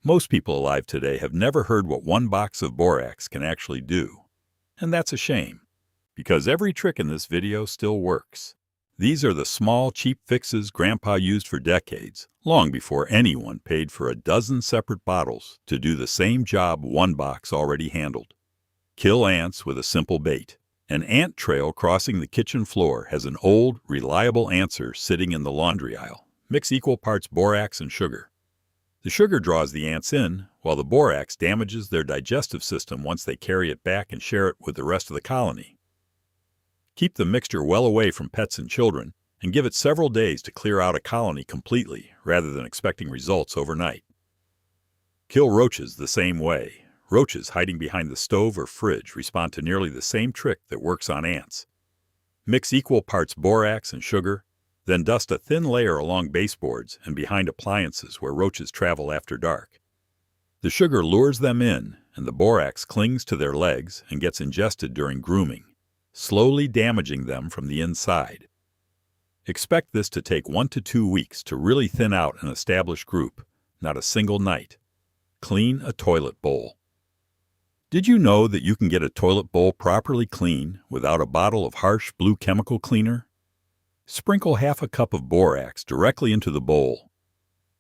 Most people alive today have never heard what one box of borax can actually do. And that's a shame, because every trick in this video still works. These are the small, cheap fixes Grandpa used for decades, long before anyone paid for a dozen separate bottles to do the same job one box already handled. Kill ants with a simple bait. An ant trail crossing the kitchen floor has an old, reliable answer sitting in the laundry aisle. Mix equal parts borax and sugar. The sugar draws the ants in, while the borax damages their digestive system once they carry it back and share it with the rest of the colony. Keep the mixture well away from pets and children, and give it several days to clear out a colony completely, rather than expecting results overnight. Kill roaches the same way. Roaches hiding behind the stove or fridge respond to nearly the same trick that works on ants. Mix equal parts borax and sugar, then dust a thin layer along baseboards and behind appliances where roaches travel after dark. The sugar lures them in, and the borax clings to their legs and gets ingested during grooming, slowly damaging them from the inside. Expect this to take 1 to 2 weeks to really thin out an established group, not a single night. Clean a toilet bowl. Did you know that you can get a toilet bowl properly clean without a bottle of harsh blue chemical cleaner? Sprinkle half a cup of borax directly into the bowl.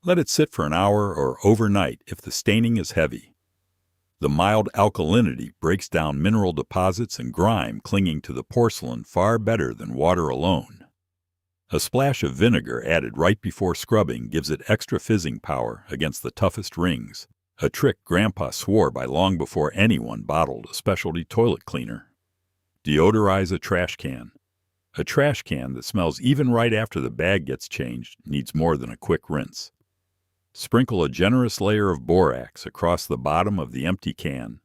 Let it sit for an hour or overnight if the staining is heavy. The mild alkalinity breaks down mineral deposits and grime clinging to the porcelain far better than water alone. A splash of vinegar added right before scrubbing gives it extra fizzing power against the toughest rings, a trick Grandpa swore by long before anyone bottled a specialty toilet cleaner. Deodorize a trash can. A trash can that smells even right after the bag gets changed needs more than a quick rinse. Sprinkle a generous layer of borax across the bottom of the empty can.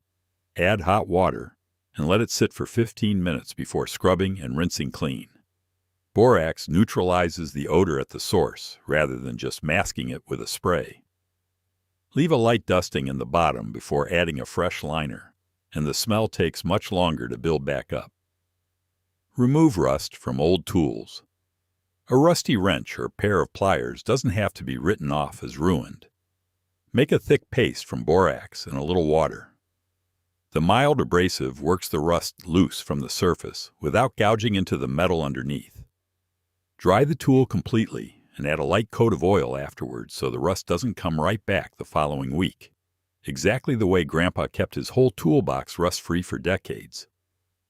Add hot water and let it sit for 15 minutes before scrubbing and rinsing clean. Borax neutralizes the odor at the source rather than just masking it with a spray. Leave a light dusting in the bottom before adding a fresh liner, and the smell takes much longer to build back up. Remove rust from old tools. A rusty wrench or pair of pliers doesn't have to be written off as ruined. Make a thick paste from borax and a little water. The mild abrasive works the rust loose from the surface without gouging into the metal underneath. Dry the tool completely and add a light coat of oil afterwards so the rust doesn't come right back the following week. Exactly the way Grandpa kept his whole toolbox rust-free for decades.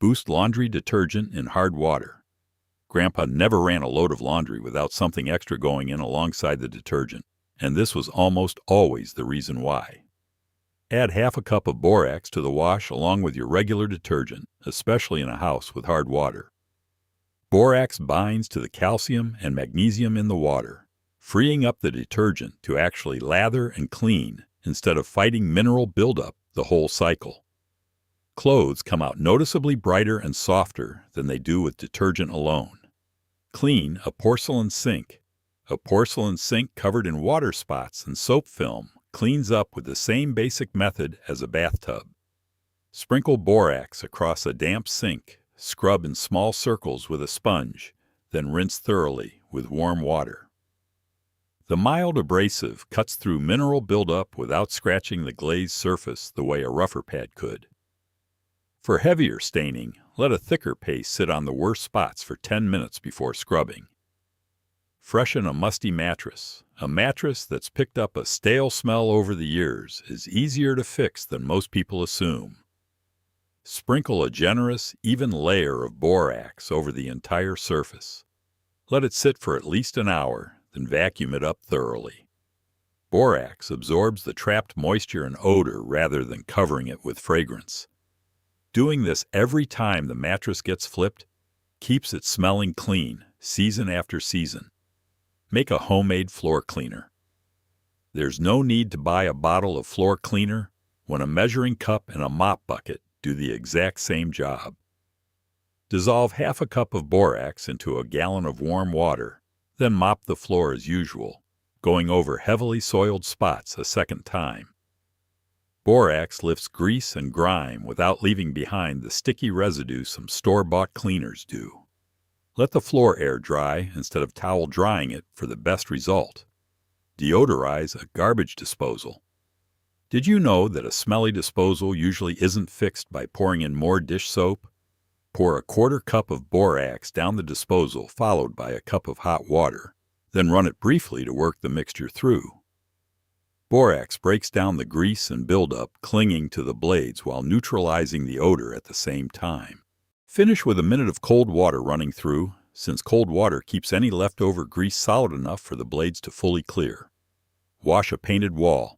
Boost laundry detergent in hard water. Grandpa never ran a load of laundry without something extra going in alongside the detergent, and this was almost always the reason why. Add half a cup of borax to the wash along with your regular detergent, especially in a house with hard water. Borax binds to the calcium and magnesium in the water, freeing up the detergent to actually lather and clean instead of fighting mineral buildup the whole cycle. Clothes come out noticeably brighter and softer than they do with detergent alone. Clean a porcelain sink. A porcelain sink covered in water spots and soap film cleans up with the same basic method as a bathtub. Sprinkle borax across a damp sink. Scrub in small circles with a sponge, then rinse thoroughly with warm water. The mild abrasive cuts through mineral buildup without scratching the glazed surface the way a rougher pad could. For heavier staining, let a thicker paste sit on the worst spots for 10 minutes before scrubbing. Freshen a musty mattress. A mattress that's picked up a stale smell over the years is easier to fix than most people assume. Sprinkle a generous, even layer of borax over the entire surface. Let it sit for at least an hour, then vacuum it up thoroughly. Borax absorbs the trapped moisture and odor rather than covering it with fragrance. Doing this every time the mattress gets flipped keeps it smelling clean, season after season. Make a homemade floor cleaner. There's no need to buy a bottle of floor cleaner when a measuring cup and a mop bucket do the exact same job. Dissolve half a cup of borax into a gallon of warm water, then mop the floor as usual, going over heavily soiled spots a second time. Borax lifts grease and grime without leaving behind the sticky residue some store-bought cleaners do. Let the floor air dry instead of towel drying it for the best result. Deodorize a garbage disposal. Did you know that a smelly disposal usually isn't fixed by pouring in more dish soap? Pour a quarter cup of borax down the disposal followed by a cup of hot water, then run it briefly to work the mixture through. Borax breaks down the grease and buildup clinging to the blades while neutralizing the odor at the same time. Finish with a minute of cold water running through, since cold water keeps any leftover grease solid enough for the blades to fully clear. Wash a painted wall.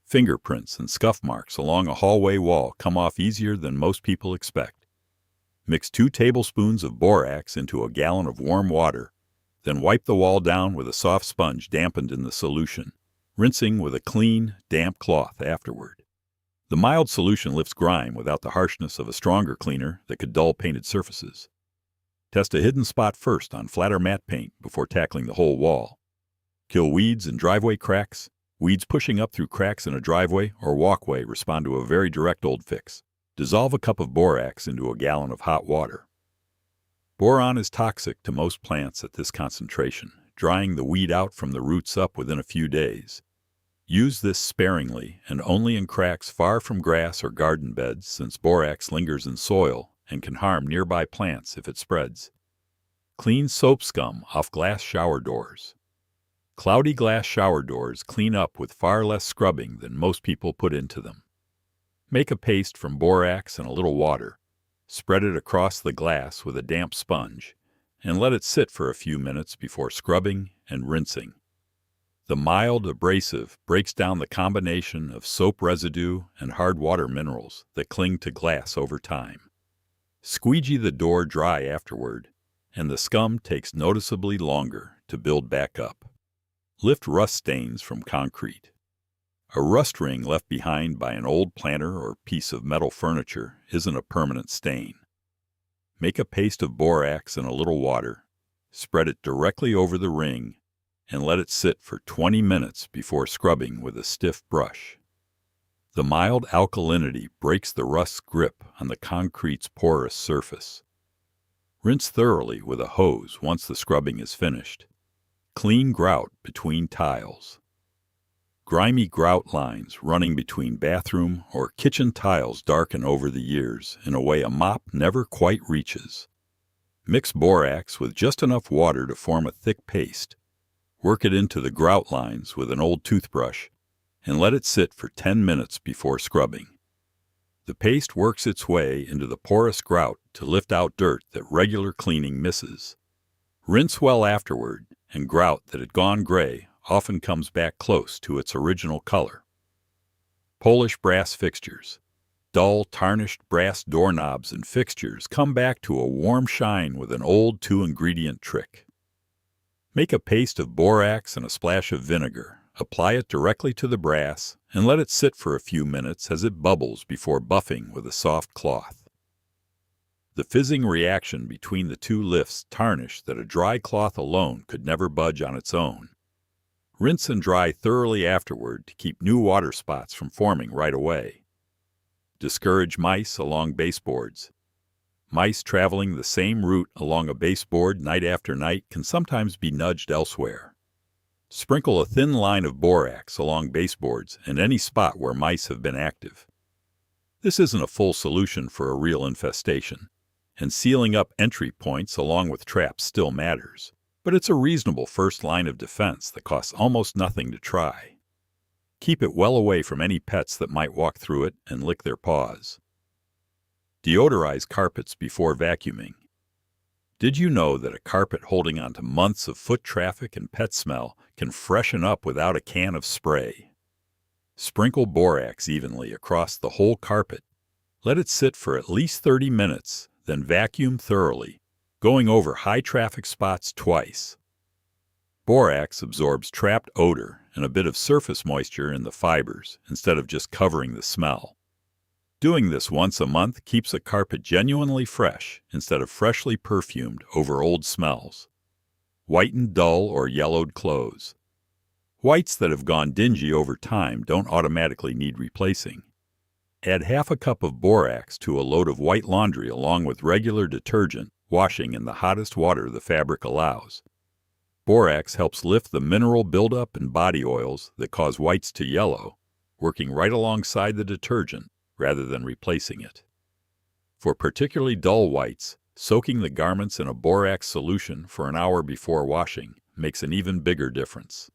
Fingerprints and scuff marks along a hallway wall come off easier than most people expect. Mix 2 tablespoons of borax into a gallon of warm water, then wipe the wall down with a soft sponge dampened in the solution, rinsing with a clean, damp cloth afterward. The mild solution lifts grime without the harshness of a stronger cleaner that could dull painted surfaces. Test a hidden spot first on flat or matte paint before tackling the whole wall. Kill weeds and driveway cracks. Weeds pushing up through cracks in a driveway or walkway respond to a very direct old fix. Dissolve a cup of borax into a gallon of hot water. Boron is toxic to most plants at this concentration, drying the weed out from the roots up within a few days. Use this sparingly and only in cracks far from grass or garden beds, since borax lingers in soil and can harm nearby plants if it spreads. Clean soap scum off glass shower doors. Cloudy glass shower doors clean up with far less scrubbing than most people put into them. Make a paste from borax and a little water. Spread it across the glass with a damp sponge, and let it sit for a few minutes before scrubbing and rinsing. The mild abrasive breaks down the combination of soap residue and hard water minerals that cling to glass over time. Squeegee the door dry afterward, and the scum takes noticeably longer to build back up. Lift rust stains from concrete. A rust ring left behind by an old planter or piece of metal furniture isn't a permanent stain. Make a paste of borax and a little water, spread it directly over the ring, and let it sit for 20 minutes before scrubbing with a stiff brush. The mild alkalinity breaks the rust's grip on the concrete's porous surface. Rinse thoroughly with a hose once the scrubbing is finished. Clean grout between tiles. Grimy grout lines running between bathroom or kitchen tiles darken over the years in a way a mop never quite reaches. Mix borax with just enough water to form a thick paste. Work it into the grout lines with an old toothbrush and let it sit for 10 minutes before scrubbing. The paste works its way into the porous grout to lift out dirt that regular cleaning misses. Rinse well afterward, and grout that had gone gray often comes back close to its original color. Polish brass fixtures. Dull, tarnished brass doorknobs and fixtures come back to a warm shine with an old 2-ingredient trick. Make a paste of borax and a splash of vinegar. Apply it directly to the brass and let it sit for a few minutes as it bubbles before buffing with a soft cloth. The fizzing reaction between the two lifts tarnish that a dry cloth alone could never budge on its own. Rinse and dry thoroughly afterward to keep new water spots from forming right away. Discourage mice along baseboards. Mice traveling the same route along a baseboard night after night can sometimes be nudged elsewhere. Sprinkle a thin line of borax along baseboards and any spot where mice have been active. This isn't a full solution for a real infestation, and sealing up entry points along with traps still matters, but it's a reasonable first line of defense that costs almost nothing to try. Keep it well away from any pets that might walk through it and lick their paws. Deodorize carpets before vacuuming. Did you know that a carpet holding onto months of foot traffic and pet smell can freshen up without a can of spray? Sprinkle borax evenly across the whole carpet. Let it sit for at least 30 minutes, then vacuum thoroughly, going over high traffic spots twice. Borax absorbs trapped odor and a bit of surface moisture in the fibers instead of just covering the smell. Doing this once a month keeps a carpet genuinely fresh instead of freshly perfumed over old smells. Whiten dull or yellowed clothes. Whites that have gone dingy over time don't automatically need replacing. Add half a cup of borax to a load of white laundry along with regular detergent, washing in the hottest water the fabric allows. Borax helps lift the mineral buildup in body oils that cause whites to yellow, working right alongside the detergent rather than replacing it. For particularly dull whites, soaking the garments in a borax solution for an hour before washing makes an even bigger difference.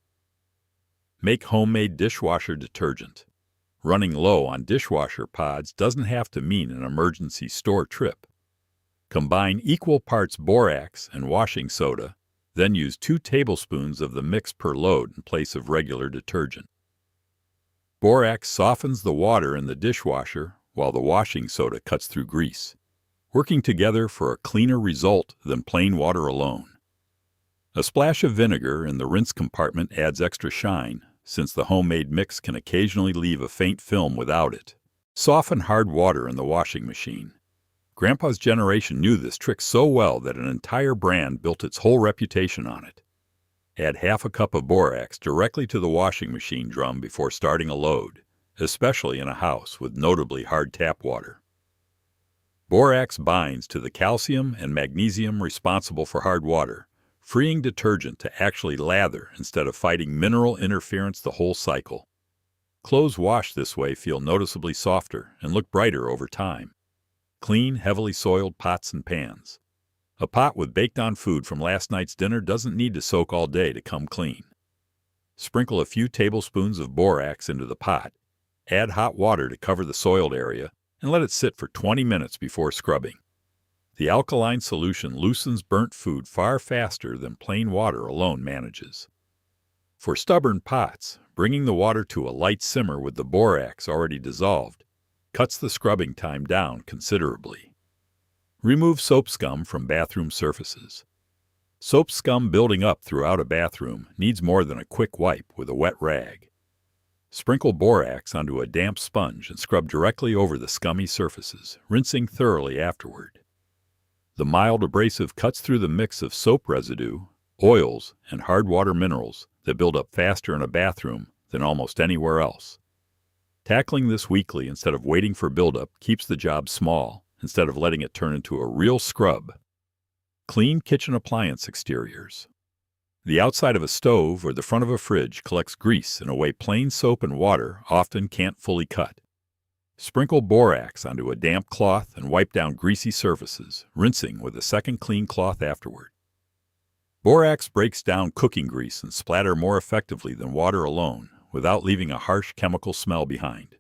Make homemade dishwasher detergent. Running low on dishwasher pods doesn't have to mean an emergency store trip. Combine equal parts borax and washing soda, then use 2 tablespoons of the mix per load in place of regular detergent. Borax softens the water in the dishwasher while the washing soda cuts through grease, working together for a cleaner result than plain water alone. A splash of vinegar in the rinse compartment adds extra shine, since the homemade mix can occasionally leave a faint film without it. Soften hard water in the washing machine. Grandpa's generation knew this trick so well that an entire brand built its whole reputation on it. Add half a cup of borax directly to the washing machine drum before starting a load, especially in a house with notably hard tap water. Borax binds to the calcium and magnesium responsible for hard water, freeing detergent to actually lather instead of fighting mineral interference the whole cycle. Clothes washed this way feel noticeably softer and look brighter over time. Clean, heavily soiled pots and pans. A pot with baked-on food from last night's dinner doesn't need to soak all day to come clean. Sprinkle a few tablespoons of borax into the pot, add hot water to cover the soiled area, and let it sit for 20 minutes before scrubbing. The alkaline solution loosens burnt food far faster than plain water alone manages. For stubborn pots, bringing the water to a light simmer with the borax already dissolved cuts the scrubbing time down considerably. Remove soap scum from bathroom surfaces. Soap scum building up throughout a bathroom needs more than a quick wipe with a wet rag. Sprinkle borax onto a damp sponge and scrub directly over the scummy surfaces, rinsing thoroughly afterward. The mild abrasive cuts through the mix of soap residue, oils, and hard water minerals that build up faster in a bathroom than almost anywhere else. Tackling this weekly instead of waiting for buildup keeps the job small instead of letting it turn into a real scrub. Clean kitchen appliance exteriors. The outside of a stove or the front of a fridge collects grease in a way plain soap and water often can't fully cut. Sprinkle borax onto a damp cloth and wipe down greasy surfaces, rinsing with a second clean cloth afterward. Borax breaks down cooking grease and splatter more effectively than water alone, without leaving a harsh chemical smell behind.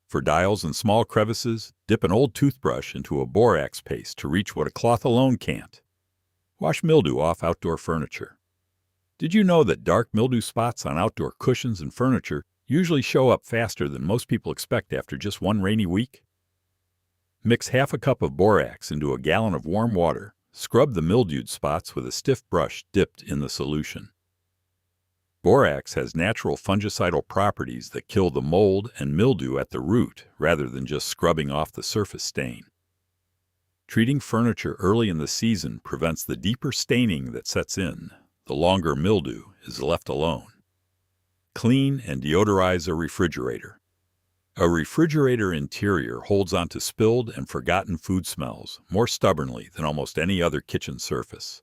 For dials and small crevices, dip an old toothbrush into a borax paste to reach what a cloth alone can't. Wash mildew off outdoor furniture. Did you know that dark mildew spots on outdoor cushions and furniture usually show up faster than most people expect after just one rainy week? Mix half a cup of borax into a gallon of warm water. Scrub the mildewed spots with a stiff brush dipped in the solution. Borax has natural fungicidal properties that kill the mold and mildew at the root rather than just scrubbing off the surface stain. Treating furniture early in the season prevents the deeper staining that sets in. The longer mildew is left alone. Clean and deodorize a refrigerator. A refrigerator interior holds onto spilled and forgotten food smells more stubbornly than almost any other kitchen surface.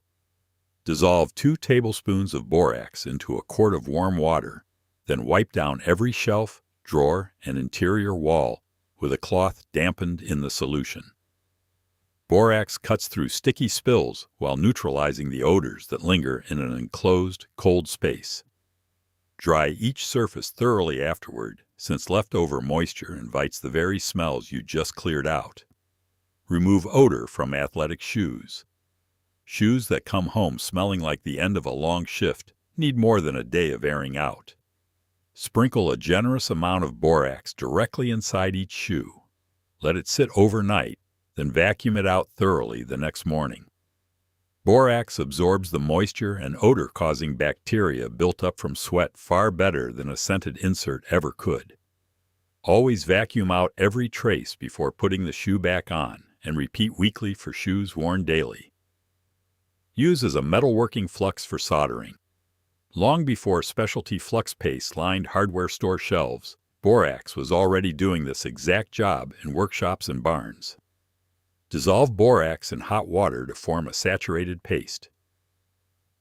Dissolve 2 tablespoons of borax into a quart of warm water, then wipe down every shelf, drawer, and interior wall with a cloth dampened in the solution. Borax cuts through sticky spills while neutralizing the odors that linger in an enclosed, cold space. Dry each surface thoroughly afterward, since leftover moisture invites the very smells you just cleared out. Remove odor from athletic shoes. Shoes that come home smelling like the end of a long shift need more than a day of airing out. Sprinkle a generous amount of borax directly inside each shoe. Let it sit overnight, then vacuum it out thoroughly the next morning. Borax absorbs the moisture and odor-causing bacteria built up from sweat far better than a scented insert ever could. Always vacuum out every trace before putting the shoe back on, and repeat weekly for shoes worn daily. Use as a metalworking flux for soldering. Long before specialty flux paste lined hardware store shelves, borax was already doing this exact job in workshops and barns. Dissolve borax in hot water to form a saturated paste.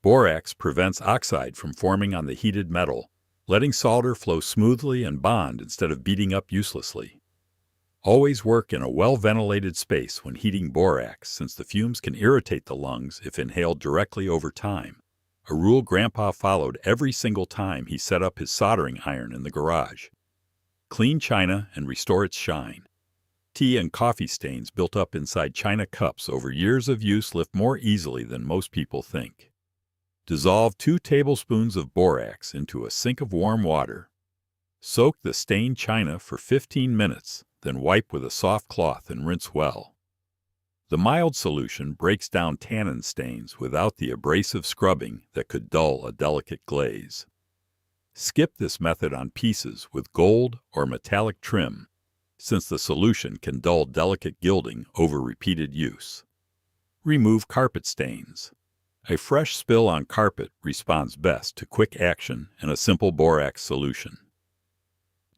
Borax prevents oxide from forming on the heated metal, letting solder flow smoothly and bond instead of beating up uselessly. Always work in a well-ventilated space when heating borax, since the fumes can irritate the lungs if inhaled directly over time, a rule Grandpa followed every single time he set up his soldering iron in the garage. Clean china and restore its shine. Tea and coffee stains built up inside china cups over years of use lift more easily than most people think. Dissolve 2 tablespoons of borax into a sink of warm water. Soak the stained china for 15 minutes, then wipe with a soft cloth and rinse well. The mild solution breaks down tannin stains without the abrasive scrubbing that could dull a delicate glaze. Skip this method on pieces with gold or metallic trim, since the solution can dull delicate gilding over repeated use. Remove carpet stains. A fresh spill on carpet responds best to quick action and a simple borax solution.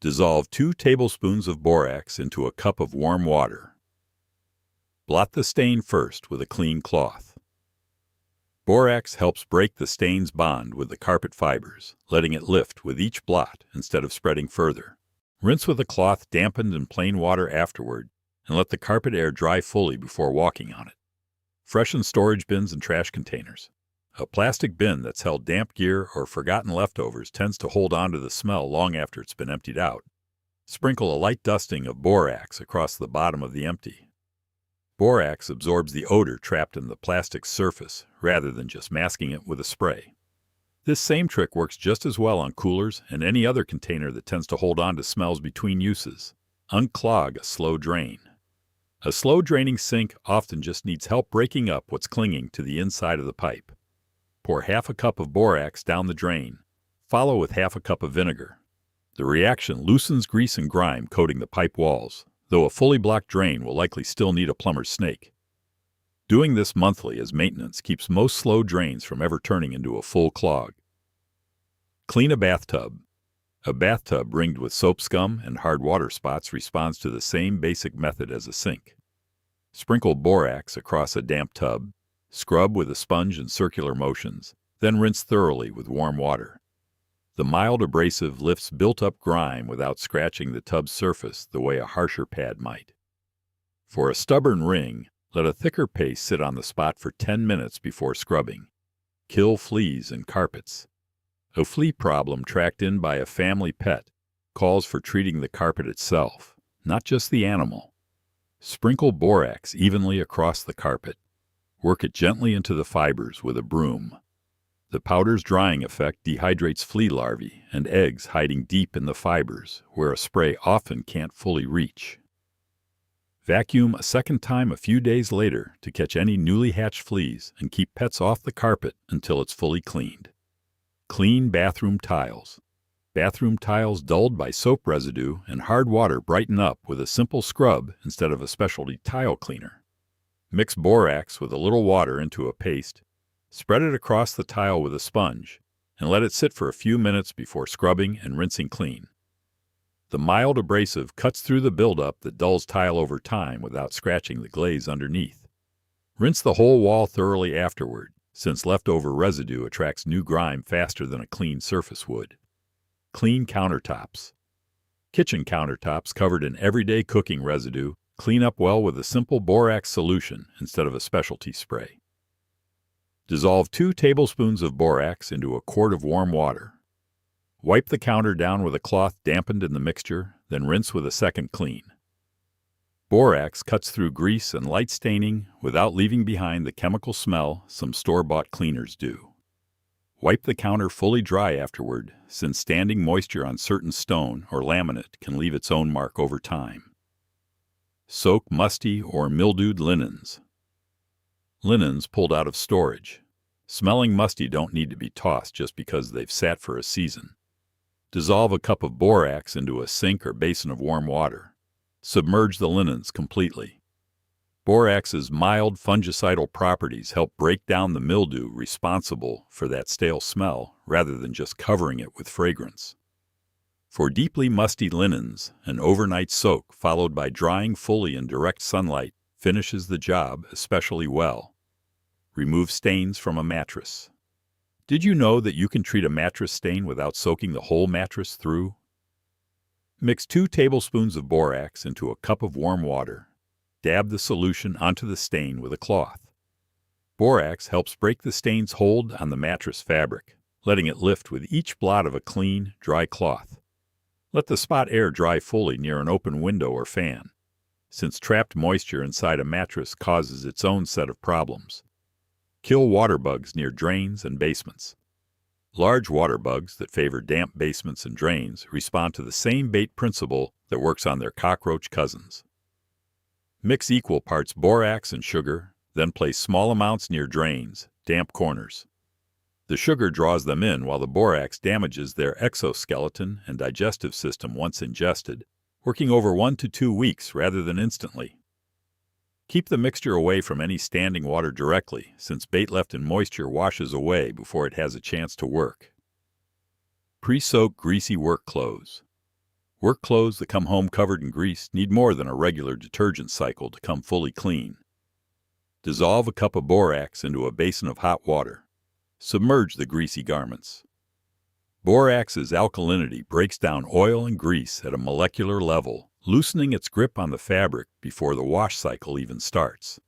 Dissolve 2 tablespoons of borax into a cup of warm water. Blot the stain first with a clean cloth. Borax helps break the stain's bond with the carpet fibers, letting it lift with each blot instead of spreading further. Rinse with a cloth dampened in plain water afterward, and let the carpet air dry fully before walking on it. Freshen storage bins and trash containers. A plastic bin that's held damp gear or forgotten leftovers tends to hold on to the smell long after it's been emptied out. Sprinkle a light dusting of borax across the bottom of the empty. Borax absorbs the odor trapped in the plastic surface rather than just masking it with a spray. This same trick works just as well on coolers and any other container that tends to hold on to smells between uses. Unclog a slow drain. A slow draining sink often just needs help breaking up what's clinging to the inside of the pipe. Pour half a cup of borax down the drain. Follow with half a cup of vinegar. The reaction loosens grease and grime coating the pipe walls, though a fully blocked drain will likely still need a plumber's snake. Doing this monthly as maintenance keeps most slow drains from ever turning into a full clog. Clean a bathtub. A bathtub ringed with soap scum and hard water spots responds to the same basic method as a sink. Sprinkle borax across a damp tub, scrub with a sponge in circular motions, then rinse thoroughly with warm water. The mild abrasive lifts built-up grime without scratching the tub's surface the way a harsher pad might. For a stubborn ring, let a thicker paste sit on the spot for 10 minutes before scrubbing. Kill fleas in carpets. A flea problem tracked in by a family pet calls for treating the carpet itself, not just the animal. Sprinkle borax evenly across the carpet. Work it gently into the fibers with a broom. The powder's drying effect dehydrates flea larvae and eggs hiding deep in the fibers, where a spray often can't fully reach. Vacuum a second time a few days later to catch any newly hatched fleas and keep pets off the carpet until it's fully cleaned. Clean bathroom tiles. Bathroom tiles dulled by soap residue and hard water brighten up with a simple scrub instead of a specialty tile cleaner. Mix borax with a little water into a paste. Spread it across the tile with a sponge, and let it sit for a few minutes before scrubbing and rinsing clean. The mild abrasive cuts through the buildup that dulls tile over time without scratching the glaze underneath. Rinse the whole wall thoroughly afterward, since leftover residue attracts new grime faster than a clean surface would. Clean countertops. Kitchen countertops covered in everyday cooking residue clean up well with a simple borax solution instead of a specialty spray. Dissolve 2 tablespoons of borax into a quart of warm water. Wipe the counter down with a cloth dampened in the mixture, then rinse with a second clean. Borax cuts through grease and light staining without leaving behind the chemical smell some store-bought cleaners do. Wipe the counter fully dry afterward, since standing moisture on certain stone or laminate can leave its own mark over time. Soak musty or mildewed linens. Linens pulled out of storage. Smelling musty don't need to be tossed just because they've sat for a season. Dissolve a cup of borax into a sink or basin of warm water. Submerge the linens completely. Borax's mild fungicidal properties help break down the mildew responsible for that stale smell rather than just covering it with fragrance. For deeply musty linens, an overnight soak followed by drying fully in direct sunlight finishes the job especially well. Remove stains from a mattress. Did you know that you can treat a mattress stain without soaking the whole mattress through? Mix 2 tablespoons of borax into a cup of warm water. Dab the solution onto the stain with a cloth. Borax helps break the stain's hold on the mattress fabric, letting it lift with each blot of a clean, dry cloth. Let the spot air dry fully near an open window or fan, since trapped moisture inside a mattress causes its own set of problems. Kill water bugs near drains and basements. Large water bugs that favor damp basements and drains respond to the same bait principle that works on their cockroach cousins. Mix equal parts borax and sugar, then place small amounts near drains, damp corners. The sugar draws them in while the borax damages their exoskeleton and digestive system once ingested, working over 1 to 2 weeks rather than instantly. Keep the mixture away from any standing water directly, since bait left in moisture washes away before it has a chance to work. Pre-soak greasy work clothes. Work clothes that come home covered in grease need more than a regular detergent cycle to come fully clean. Dissolve a cup of borax into a basin of hot water. Submerge the greasy garments. Borax's alkalinity breaks down oil and grease at a molecular level, loosening its grip on the fabric before the wash cycle even starts.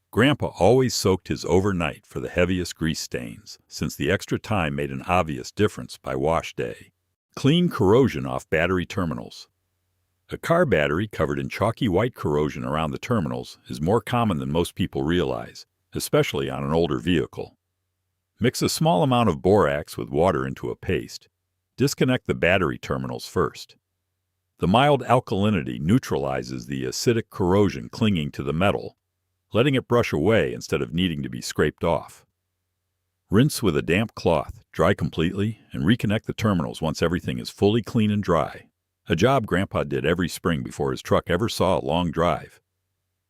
Grandpa always soaked his overnight for the heaviest grease stains, since the extra time made an obvious difference by wash day. Clean corrosion off battery terminals. A car battery covered in chalky white corrosion around the terminals is more common than most people realize, especially on an older vehicle. Mix a small amount of borax with water into a paste. Disconnect the battery terminals first. The mild alkalinity neutralizes the acidic corrosion clinging to the metal, letting it brush away instead of needing to be scraped off. Rinse with a damp cloth, dry completely, and reconnect the terminals once everything is fully clean and dry. A job Grandpa did every spring before his truck ever saw a long drive.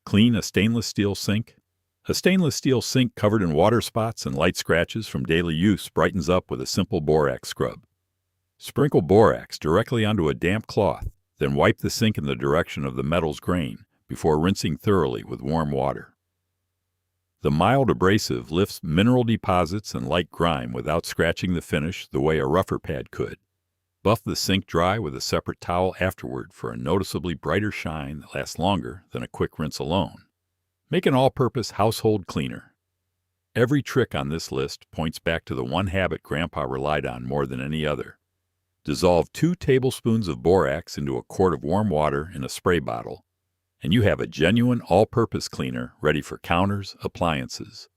Clean a stainless steel sink. A stainless steel sink covered in water spots and light scratches from daily use brightens up with a simple borax scrub. Sprinkle borax directly onto a damp cloth, then wipe the sink in the direction of the metal's grain before rinsing thoroughly with warm water. The mild abrasive lifts mineral deposits and light grime without scratching the finish the way a rougher pad could. Buff the sink dry with a separate towel afterward for a noticeably brighter shine that lasts longer than a quick rinse alone. Make an all-purpose household cleaner. Every trick on this list points back to the one habit Grandpa relied on more than any other. Dissolve 2 tablespoons of borax into a quart of warm water in a spray bottle, and you have a genuine all-purpose cleaner ready for counters, appliances.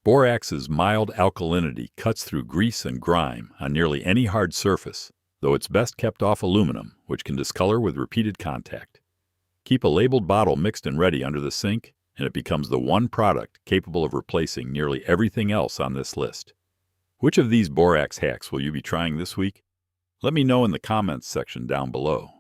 Borax's mild alkalinity cuts through grease and grime on nearly any hard surface, though it's best kept off aluminum, which can discolor with repeated contact. Keep a labeled bottle mixed and ready under the sink, and it becomes the one product capable of replacing nearly everything else on this list. Which of these borax hacks will you be trying this week? Let me know in the comments section down below.